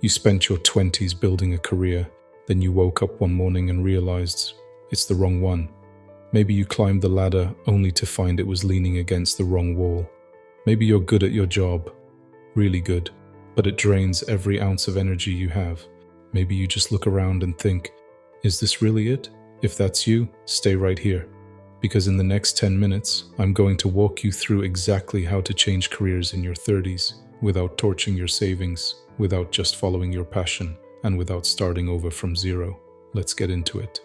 You spent your 20s building a career, then you woke up one morning and realized it's the wrong one. Maybe you climbed the ladder only to find it was leaning against the wrong wall. Maybe you're good at your job, really good, but it drains every ounce of energy you have. Maybe you just look around and think, is this really it? If that's you, stay right here. Because in the next 10 minutes, I'm going to walk you through exactly how to change careers in your 30s without torching your savings, without just following your passion, and without starting over from zero. Let's get into it.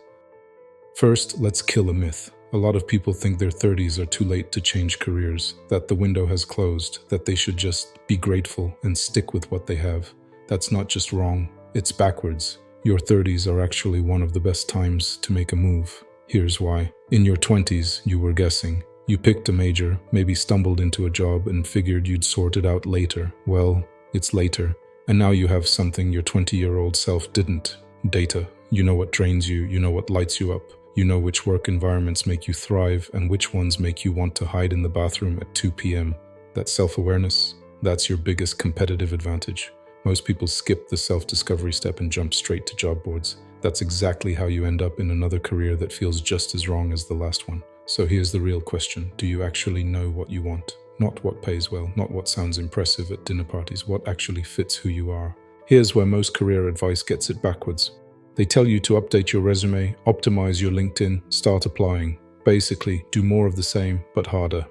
First, let's kill a myth. A lot of people think their 30s are too late to change careers, that the window has closed, that they should just be grateful and stick with what they have. That's not just wrong, it's backwards. Your 30s are actually one of the best times to make a move. Here's why. In your 20s, you were guessing. You picked a major, maybe stumbled into a job and figured you'd sort it out later. Well, it's later. And now you have something your 20-year-old self didn't. Data. You know what drains you, you know what lights you up. You know which work environments make you thrive and which ones make you want to hide in the bathroom at 2 p.m. That self-awareness, that's your biggest competitive advantage. Most people skip the self-discovery step and jump straight to job boards. That's exactly how you end up in another career that feels just as wrong as the last one. So here's the real question. Do you actually know what you want? Not what pays well, not what sounds impressive at dinner parties, what actually fits who you are. Here's where most career advice gets it backwards. They tell you to update your resume, optimize your LinkedIn, start applying. Basically, do more of the same, but harder.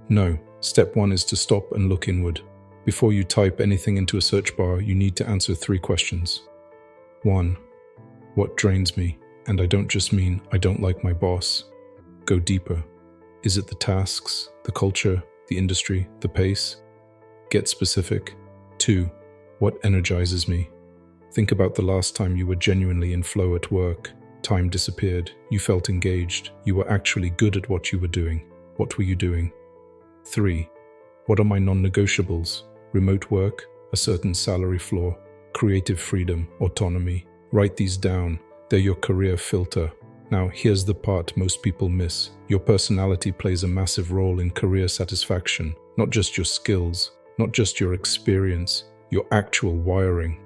No, step one is to stop and look inward. Before you type anything into a search bar, you need to answer 3 questions. 1. What drains me? And I don't just mean I don't like my boss. Go deeper. Is it the tasks, the culture, the industry, the pace? Get specific. 2. What energizes me? Think about the last time you were genuinely in flow at work. Time disappeared. You felt engaged. You were actually good at what you were doing. What were you doing? 3. What are my non-negotiables? Remote work, a certain salary floor, creative freedom, autonomy. Write these down. They're your career filter. Now, here's the part most people miss. Your personality plays a massive role in career satisfaction, not just your skills, not just your experience, your actual wiring.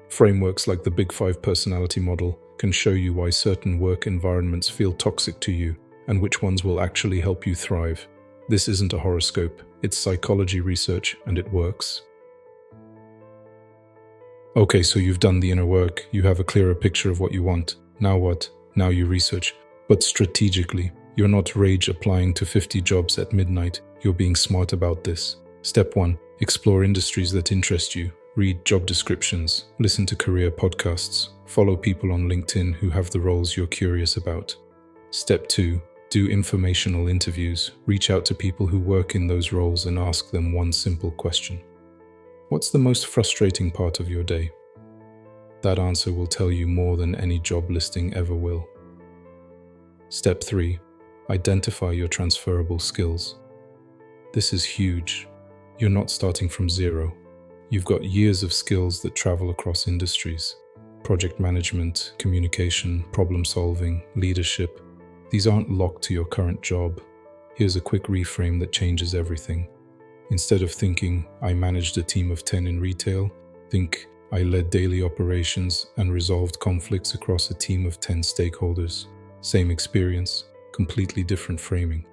Frameworks like the Big 5 personality model can show you why certain work environments feel toxic to you and which ones will actually help you thrive. This isn't a horoscope, it's psychology research, and it works. Okay, so you've done the inner work, you have a clearer picture of what you want. Now what? Now you research. But strategically, you're not rage applying to 50 jobs at midnight, you're being smart about this. Step 1. Explore industries that interest you. Read job descriptions, listen to career podcasts, follow people on LinkedIn who have the roles you're curious about. Step 2. Do informational interviews. Reach out to people who work in those roles and ask them one simple question. What's the most frustrating part of your day? That answer will tell you more than any job listing ever will. Step 3. Identify your transferable skills. This is huge. You're not starting from zero. You've got years of skills that travel across industries. Project management, communication, problem solving, leadership. These aren't locked to your current job. Here's a quick reframe that changes everything. Instead of thinking, I managed a team of 10 in retail, think, I led daily operations and resolved conflicts across a team of 10 stakeholders. Same experience, completely different framing.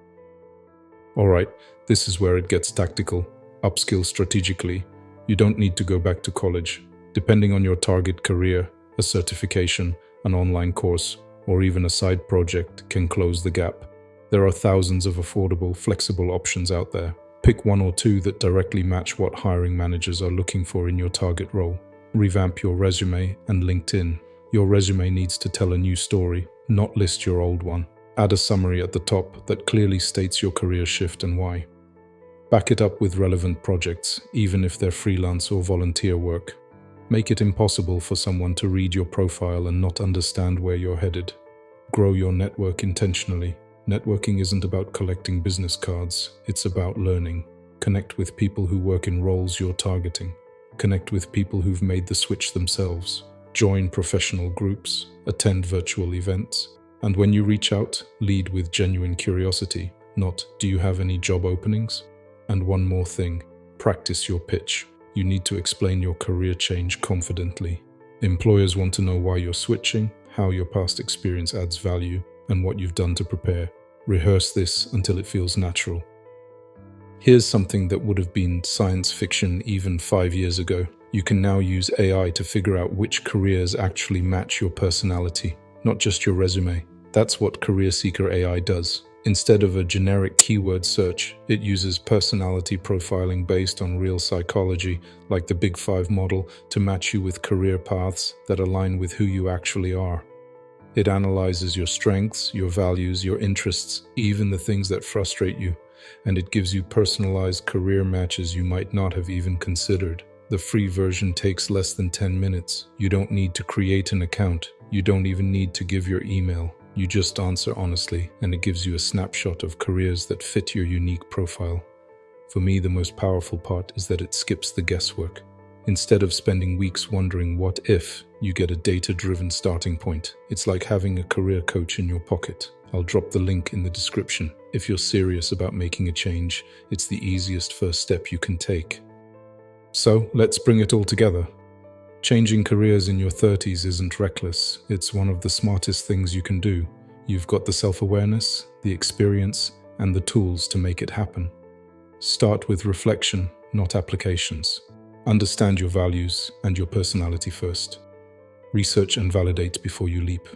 Alright, this is where it gets tactical. Upskill strategically. You don't need to go back to college. Depending on your target career, a certification, an online course, or even a side project can close the gap. There are thousands of affordable, flexible options out there. Pick 1 or 2 that directly match what hiring managers are looking for in your target role. Revamp your resume and LinkedIn. Your resume needs to tell a new story, not list your old one. Add a summary at the top that clearly states your career shift and why. Back it up with relevant projects, even if they're freelance or volunteer work. Make it impossible for someone to read your profile and not understand where you're headed. Grow your network intentionally. Networking isn't about collecting business cards, it's about learning. Connect with people who work in roles you're targeting. Connect with people who've made the switch themselves. Join professional groups, attend virtual events. And when you reach out, lead with genuine curiosity, not, do you have any job openings? And one more thing, practice your pitch. You need to explain your career change confidently. Employers want to know why you're switching, how your past experience adds value, and what you've done to prepare. Rehearse this until it feels natural. Here's something that would have been science fiction even 5 years ago. You can now use AI to figure out which careers actually match your personality, not just your resume. That's what CareerSeeker AI does. Instead of a generic keyword search, it uses personality profiling based on real psychology, like the Big Five model, to match you with career paths that align with who you actually are. It analyzes your strengths, your values, your interests, even the things that frustrate you, and it gives you personalized career matches you might not have even considered. The free version takes less than 10 minutes. You don't need to create an account. You don't even need to give your email. You just answer honestly, and it gives you a snapshot of careers that fit your unique profile. For me, the most powerful part is that it skips the guesswork. Instead of spending weeks wondering what if, you get a data-driven starting point. It's like having a career coach in your pocket. I'll drop the link in the description. If you're serious about making a change, it's the easiest first step you can take. So, let's bring it all together. Changing careers in your 30s isn't reckless. It's one of the smartest things you can do. You've got the self-awareness, the experience, and the tools to make it happen. Start with reflection, not applications. Understand your values and your personality first. Research and validate before you leap.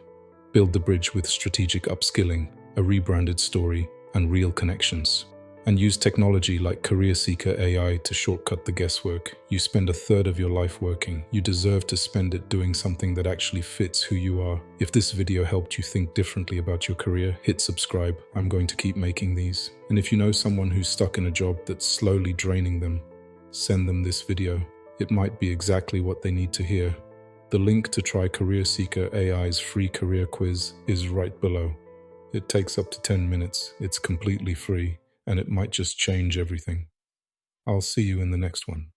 Build the bridge with strategic upskilling, a rebranded story, and real connections. And use technology like CareerSeeker AI to shortcut the guesswork. You spend a third of your life working. You deserve to spend it doing something that actually fits who you are. If this video helped you think differently about your career, hit subscribe. I'm going to keep making these. And if you know someone who's stuck in a job that's slowly draining them, send them this video. It might be exactly what they need to hear. The link to try CareerSeeker AI's free career quiz is right below. It takes up to 10 minutes. It's completely free, and it might just change everything. I'll see you in the next one.